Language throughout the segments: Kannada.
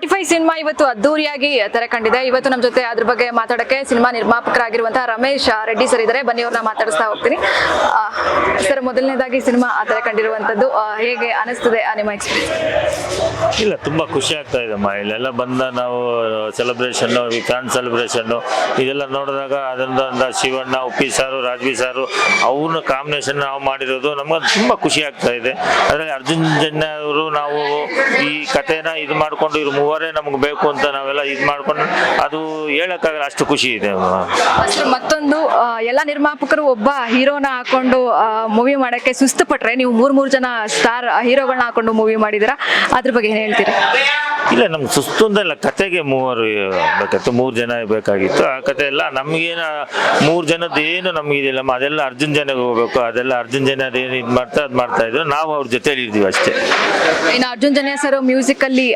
45 ಸಿನಿಮಾ ಇವತ್ತು ಅದ್ದೂರಿಯಾಗಿ ತೆರೆ ಕಂಡಿದೆ. ಇವತ್ತು ನಮ್ಮ ಜೊತೆ ಅದ್ರ ಬಗ್ಗೆ ಮಾತಾಡಕ್ಕೆ ಸಿನಿಮಾ ನಿರ್ಮಾಪಕರಾಗಿರುವಂತಹ ರಮೇಶ್ ರೆಡ್ಡಿ ಸರ್ ಇದ್ದಾರೆ. ಬನ್ನಿ ಅವ್ರನ್ನ ಮಾತಾಡಿಸ್ತಾ ಹೋಗ್ತೀನಿ. ಸರ್, ಮೊದಲನೇದಾಗಿ ಸಿನಿಮಾ ತೆರೆ ಕಂಡಿರುವಂತದ್ದು ಹೇಗೆ ಅನಿಸ್ತದೆ ನಿಮ್ಮ ಎಕ್ಸ್ಪೀರಿಯನ್ಸ್? ಇಲ್ಲ, ತುಂಬಾ ಖುಷಿ ಆಗ್ತಾ ಇದೆ ಅಮ್ಮ. ಇಲ್ಲೆಲ್ಲ ಬಂದ ನಾವು ಸೆಲೆಬ್ರೇಷನ್, ಫ್ಯಾನ್ ಸೆಲೆಬ್ರೇಷನ್ ಇದೆಲ್ಲ ನೋಡಿದಾಗ ಅದರಿಂದ ಶಿವಣ್ಣ, ಉಪ್ಪಿ ಸಾರು, ರಾಜ್ವಿ ಸಾರು ಅವ್ರನ್ನ ಕಾಂಬಿನೇಷನ್ ನಾವು ಮಾಡಿರೋದು ನಮ್ಗೆ ತುಂಬಾ ಖುಷಿ ಆಗ್ತಾ ಇದೆ. ಅದ್ರಲ್ಲಿ ಅರ್ಜುನ್ ಜನ್ಯ ಅವರು ನಾವು ಈ ಕಥೆನ ಇದು ಮಾಡ್ಕೊಂಡು ಇವ್ರು ಮೂವರೇ ನಮ್ಗೆ ಬೇಕು ಅಂತ ನಾವೆಲ್ಲ ಇದು ಮಾಡ್ಕೊಂಡು ಅದು ಹೇಳಕ್ಕಾಗಲ್ಲ, ಅಷ್ಟು ಖುಷಿ ಇದೆ. ಮತ್ತೊಂದು ಎಲ್ಲ ನಿರ್ಮಾಪಕರು ಒಬ್ಬ ಹೀರೋನ ಹಾಕೊಂಡು ಮೂವಿ ಮಾಡಕ್ಕೆ ಸುಸ್ತು ಪಟ್ರೆ, ನೀವು ಮೂರ್ ಜನ ಸ್ಟಾರ್ ಹೀರೋಗಳನ್ನ ಹಾಕೊಂಡು ಮೂವಿ ಮಾಡಿದಿರಾ, ಅದ್ರ ಬಗ್ಗೆ ಏನ್ ಹೇಳ್ತೀರಾ? ಇಲ್ಲ, ನಮ್ಗೆ ಸುಸ್ತು ಅಂದಲ್ಲ, ಕತೆಗೆ ಮೂವರು ಬೇಕಾಗಿತ್ತು, 3 ಜನ ಬೇಕಾಗಿತ್ತು. ಆ ಕತೆ ಎಲ್ಲ ನಮ್ಗೇನ 3 ಜನದ ಏನು ನಮ್ಗೆ ಇದಿಲ್ಲ, ಅದೆಲ್ಲ ಅರ್ಜುನ್ ಜನಗೆ ಹೋಗ್ಬೇಕು, ಅದೆಲ್ಲ ಅರ್ಜುನ್ ಜನ ಅದೇನು ಇದು ಮಾಡ್ತಾ ಇದ್ರು, ನಾವು ಅವ್ರ ಜೊತೆಲಿ ಇರ್ತೀವಿ ಅಷ್ಟೇ. ಇನ್ನು ಅರ್ಜುನ್ ಜನ್ಯ ಸರ್ ಮ್ಯೂಸಿಕ್ ಅಲ್ಲಿ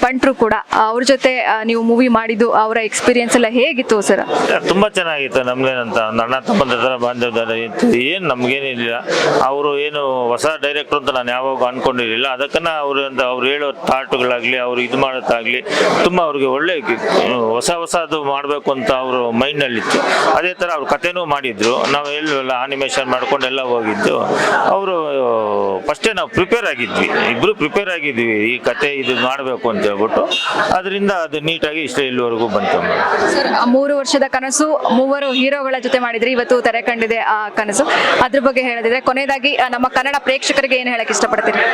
ಪಂಟ್ರು ಕೂಡ, ಅವ್ರ ಜೊತೆ ನೀವು ಮೂವಿ ಮಾಡಿದ್ದು ಅವರ ಎಕ್ಸ್ಪೀರಿಯನ್ಸ್ ಎಲ್ಲ ಹೇಗಿತ್ತು ಸರ್? ತುಂಬಾ ಚೆನ್ನಾಗಿತ್ತು. ನಮ್ಗೇನಂತ ಅಣ್ಣ ತಮ್ಮಂದ ತರ ಬಾಂಧವ್ಯ ಏನು ನಮ್ಗೇನಿಲ್ಲ. ಅವರು ಏನು ಹೊಸ ಡೈರೆಕ್ಟರ್ ಅಂತ ನಾನು ಯಾವಾಗ ಅನ್ಕೊಂಡಿರಲಿಲ್ಲ. ಅದಕ್ಕನ್ನ ಅವ್ರು ಹೇಳೋ ಥಾಟ್ಗಳಾಗ್ಲಿ, ಅವ್ರು ಇದು ಮಾಡೋದಾಗ್ಲಿ ತುಂಬಾ ಅವ್ರಿಗೆ ಒಳ್ಳೆ ಹೊಸದು ಮಾಡಬೇಕು ಅಂತ ಅವರು ಮೈಂಡ್ ನಲ್ಲಿ ಇತ್ತು. ಅದೇ ತರ ಅವ್ರ ಕಥೆನೂ ಮಾಡಿದ್ರು. ನಾವು ಎಲ್ಲ ಆನಿಮೇಷನ್ ಮಾಡ್ಕೊಂಡೆಲ್ಲ ಹೋಗಿದ್ದು. ಅವರು ಫಸ್ಟೇ ನಾವು ಪ್ರಿಪೇರ್ ಆಗಿದ್ವಿ, ಇಬ್ರು ಪ್ರಿಪೇರ್ ಆಗಿದ್ವಿ ಈ ಕತೆ ಇದು ಮಾಡಬೇಕು ಅಂತ ಹೇಳ್ಬಿಟ್ಟು. ಅದರಿಂದ ಅದು ನೀಟಾಗಿ ಇಲ್ಲಿವರೆಗೂ ಬಂತು. ಸರ್, 3 ವರ್ಷದ ಕನಸು, 3 ಹೀರೋಗಳ ಜೊತೆ ಮಾಡಿದ್ರಿ, ಇವತ್ತು ತೆರೆ ಕಂಡಿದೆ ಆ ಕನಸು. ಅದ್ರ ಬಗ್ಗೆ ಹೇಳದಿದ್ರೆ ಕೊನೆಯದಾಗಿ ನಮ್ಮ ಕನ್ನಡ ಪ್ರೇಕ್ಷಕರಿಗೆ ಏನ್ ಹೇಳಕ್ ಇಷ್ಟಪಡ್ತೀರಿ?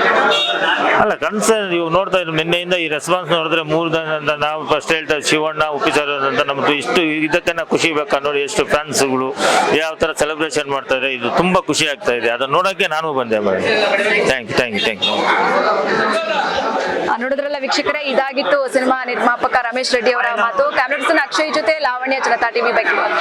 ಅಲ್ಲ, ಕನಸು ನೀವು ನೋಡ್ತಾ ಇದ್ರು, ನಿನ್ನೆಯಿಂದ ಈ ರೆಸ್ಪಾನ್ಸ್ ನೋಡಿದ್ರೆ 3 ಜನ ನಾವು ಫಸ್ಟ್ ಹೇಳ್ತಾ ಶಿವಣ್ಣ, ಉಪ್ಪಿ ಸಾರು ಅಂತ ನಮ್ದು ಇಷ್ಟು ಇದಕ್ಕೆ ಖುಷಿ ಬೇಕಾ ನೋಡಿ, ಎಷ್ಟು ಫ್ಯಾನ್ಸ್ಗಳು ಯಾವ ತರ ಸೆಲೆಬ್ರೇಷನ್ ಮಾಡ್ತಾ ಇದ್ದಾರೆ. ಇದು ತುಂಬಾ ಖುಷಿ ಆಗ್ತಾ ಇದೆ. ಅದನ್ನ ನೋಡಕ್ಕೆ ನಾನು ಬಂದೆ ಮಾಡಿ. Thank you. ನೋಡಿದ್ರಲ್ಲ ವೀಕ್ಷಕರೇ, ಇದಾಗಿತ್ತು ಸಿನಿಮಾ ನಿರ್ಮಾಪಕ ರಮೇಶ್ ರೆಡ್ಡಿ ಅವರ ಮಾತು. ಕ್ಯಾಮ್ರಾ ಪರ್ಸನ್ ಅಕ್ಷಯ್ ಜೊತೆ ಲಾವಣ್ಯ, ಜನತಾ ಟಿವಿ ಬೆಂಗಳೂರು.